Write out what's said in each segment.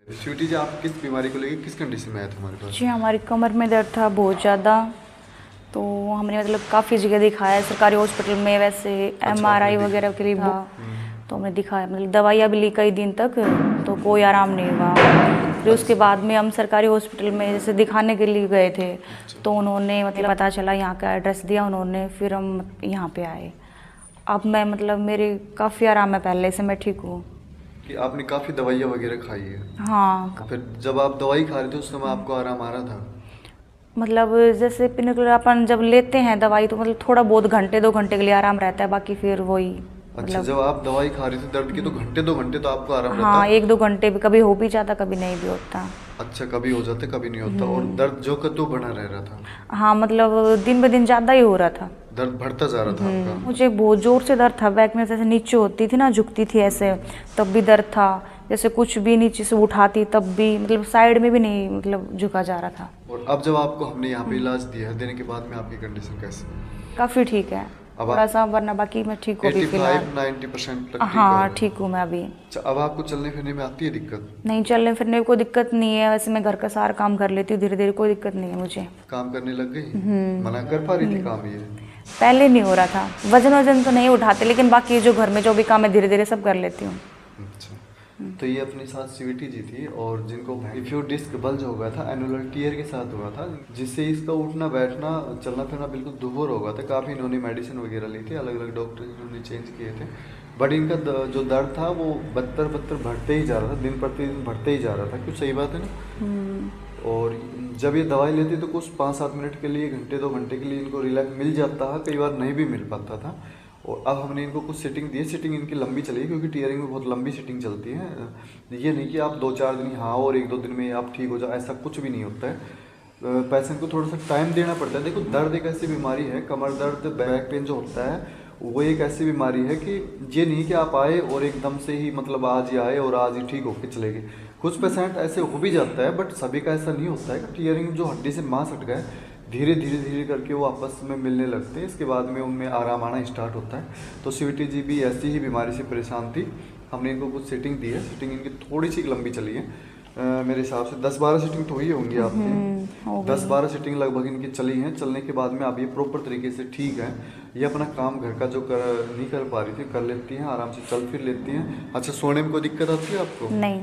स्वीटी जी, आप किस बीमारी को लेके किस कंडीशन में आए थे हमारे पास? जी, हमारी कमर में दर्द था बहुत ज़्यादा। तो हमने मतलब काफ़ी जगह दिखाया सरकारी हॉस्पिटल में, वैसे एमआरआई वगैरह के लिए था। तो हमने दिखाया, मतलब दवाइयाँ भी ली कई दिन तक, तो कोई आराम नहीं हुआ। फिर उसके बाद में हम सरकारी हॉस्पिटल में जैसे दिखाने के लिए गए थे, तो उन्होंने मतलब पता चला, यहाँ का एड्रेस दिया उन्होंने, फिर हम यहाँ पे आए। अब मैं मतलब मेरे काफ़ी आराम है, पहले से मैं ठीक हूँ। कि आपने काफ़ी दवाइयाँ वगैरह खाई है? हाँ, फिर जब आप दवाई खा रहे थे उस समय आपको आराम आ रहा था? मतलब जैसे पिनक्लर अपन जब लेते हैं दवाई, तो मतलब थोड़ा बहुत घंटे 2 घंटे के लिए आराम रहता है, बाकी फिर वही अच्छा, मतलब। जब आप दवाई खा रहे थे दर्द की तो घंटे 2 घंटे तो आपको आराम रहता? हाँ, 1-2 घंटे भी कभी हो भी जाता, कभी नहीं भी होता। अच्छा, कभी हो जाते कभी नहीं होता। और दर्द जो का तो बना रह रहा था? हाँ, मतलब दिन ब दिन ज़्यादा ही हो रहा था। दर्द बढ़ता जा रहा था आपका? मुझे बहुत ज़ोर से दर्द था, बैक में जैसे नीचे होती थी ना, झुकती थी ऐसे, तब भी दर्द था। जैसे कुछ भी नीचे से उठाती तब भी, मतलब साइड में भी नहीं, मतलब झुका जा रहा था। और अब जब आपको हमने यहाँ पे इलाज दिया है, देने के बाद में आपकी कंडीशन कैसी है? काफ़ी ठीक है, अब थोड़ा सा, वरना बाकी मैं ठीक हूँ अभी फिलहाल। 85-90% तक ठीक हाँ, है? ठीक हूँ मैं अभी। अच्छा, अब आपको चलने फिरने में आती है दिक्कत? नहीं, चलने फिरने में कोई दिक्कत नहीं है, वैसे मैं घर का सारा काम कर लेती हूँ धीरे धीरे, कोई दिक्कत नहीं है मुझे। काम करने लग गई? मना कर पा रही थी काम ये? पहले नहीं हो रहा था, वजन वजन तो नहीं उठाते, लेकिन बाकी जो घर में जो भी काम है धीरे धीरे सब कर लेती हूँ। अच्छा, तो ये अपने साथ स्वीटी जी थी, और जिनको डिफ्यूज डिस्क बल्ज हो गया था, एनुलर टीयर के साथ हुआ था, जिससे इसका उठना बैठना चलना फिरना बिल्कुल दुभर हो गया था। काफ़ी इन्होंने मेडिसिन वगैरह ली थी, अलग अलग डॉक्टर इन्होंने चेंज किए थे, बट इनका जो दर्द था वो बदतर बदतर बढ़ते ही जा रहा था, दिन प्रतिदिन बढ़ते ही जा रहा था। कुछ सही बात है ना? और जब ये दवाई लेती तो कुछ 5-7 मिनट के लिए, घंटे 2 घंटे के लिए इनको रिलैक्स मिल जाता है, कई बार नहीं भी मिल पाता था। और अब हमने इनको कुछ सिटिंग दी है। सिटिंग इनकी लंबी चलेगी, क्योंकि टीयरिंग में बहुत लंबी सिटिंग चलती है। ये नहीं कि आप 2-4 दिन यहाँ और 1-2 दिन में आप ठीक हो जाओ, ऐसा कुछ भी नहीं होता है। पेशेंट को थोड़ा सा टाइम देना पड़ता है। देखो, दर्द एक ऐसी बीमारी है, कमर दर्द, बैक पेन जो होता है, वो एक ऐसी बीमारी है कि ये नहीं कि आप आए और एकदम से ही, मतलब आज ही आए और आज ही ठीक होकर चले गए। कुछ पेशेंट ऐसे हो भी जाता है, बट सभी का ऐसा नहीं होता है कि टीयरिंग जो हड्डी से मांस हट गए, धीरे धीरे धीरे करके वो आपस में मिलने लगते हैं, इसके बाद में उनमें आराम आना स्टार्ट होता है। तो स्वीटी जी भी ऐसी ही बीमारी से परेशान थी। हमने इनको कुछ सिटिंग दी है। सिटिंग इनकी थोड़ी सी लंबी चली है, मेरे हिसाब से 10-12 सिटिंग तो ही होंगी आपकी। 10-12 सिटिंग लगभग इनकी चली हैं। चलने के बाद में अब ये प्रॉपर तरीके से ठीक है। ये अपना काम घर का जो नहीं कर पा रही थी, कर लेती हैं, आराम से चल फिर लेती हैं। अच्छा, सोने में कोई दिक्कत आती है आपको? नहीं,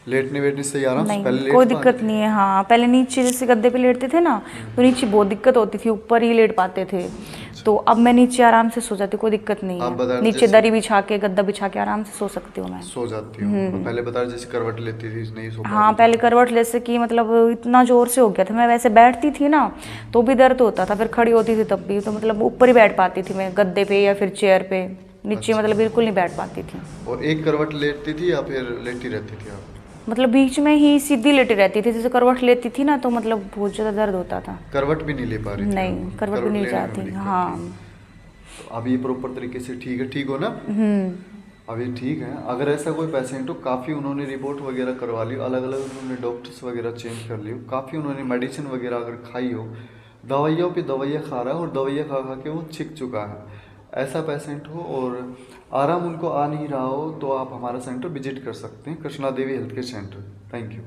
लेटने वेटने से आराम से? नहीं, पहले कोई लेट दिक्कत नहीं है। हाँ, पहले नीचे जैसे गद्दे पे लेटते थे ना, तो नीचे बहुत दिक्कत होती थी, ऊपर ही लेट पाते थे। तो अब मैं नीचे आराम से सो जाती, कोई दिक्कत नहीं है। नीचे दरी बिछा के, गद्दा बिछा के आराम से सो सकती हूँ मैं। सो जाती हूँ? पहले बता रहे जैसे करवट लेती थी, नहीं सो हाँ, पहले करवट जैसे कि मतलब इतना जोर से हो गया था, मैं वैसे बैठती थी ना तो भी दर्द होता था, फिर खड़ी होती थी तब भी, तो मतलब ऊपर ही बैठ पाती थी मैं, गद्दे पे या फिर चेयर पे, नीचे मतलब बिल्कुल नहीं बैठ पाती थी। और एक करवट लेटती थी या फिर लेटी रहती थी आप? मतलब बीच में ही सीधी लेटी रहती थी, जैसे करवट लेती थी ना तो मतलब बहुत ज़्यादा दर्द होता था। करवट भी नहीं ले पा रही थी? नहीं, करवट भी नहीं लेने में जाती। दिक्कत हाँ। थी। तो अब ये प्रॉपर तरीके से ठीक है, ठीक हो ना? अब ये ठीक है। अगर ऐसा कोई पेशेंट हो, काफ़ी उन्होंने रिपोर्ट वगैरह करवा ली, अलग अलग उन्होंने डॉक्टर्स वगैरह चेंज कर ली हो, काफ़ी उन्होंने मेडिसिन वगैरह अगर खाई हो, दवाइयों पे दवाइयाँ खा रहा है और दवाइयाँ खा खा के वो छिक चुका है, ऐसा पेशेंट हो और आराम उनको आ नहीं रहा हो, तो आप हमारा सेंटर विजिट कर सकते हैं, Krishna Devi health care centre. Thank you.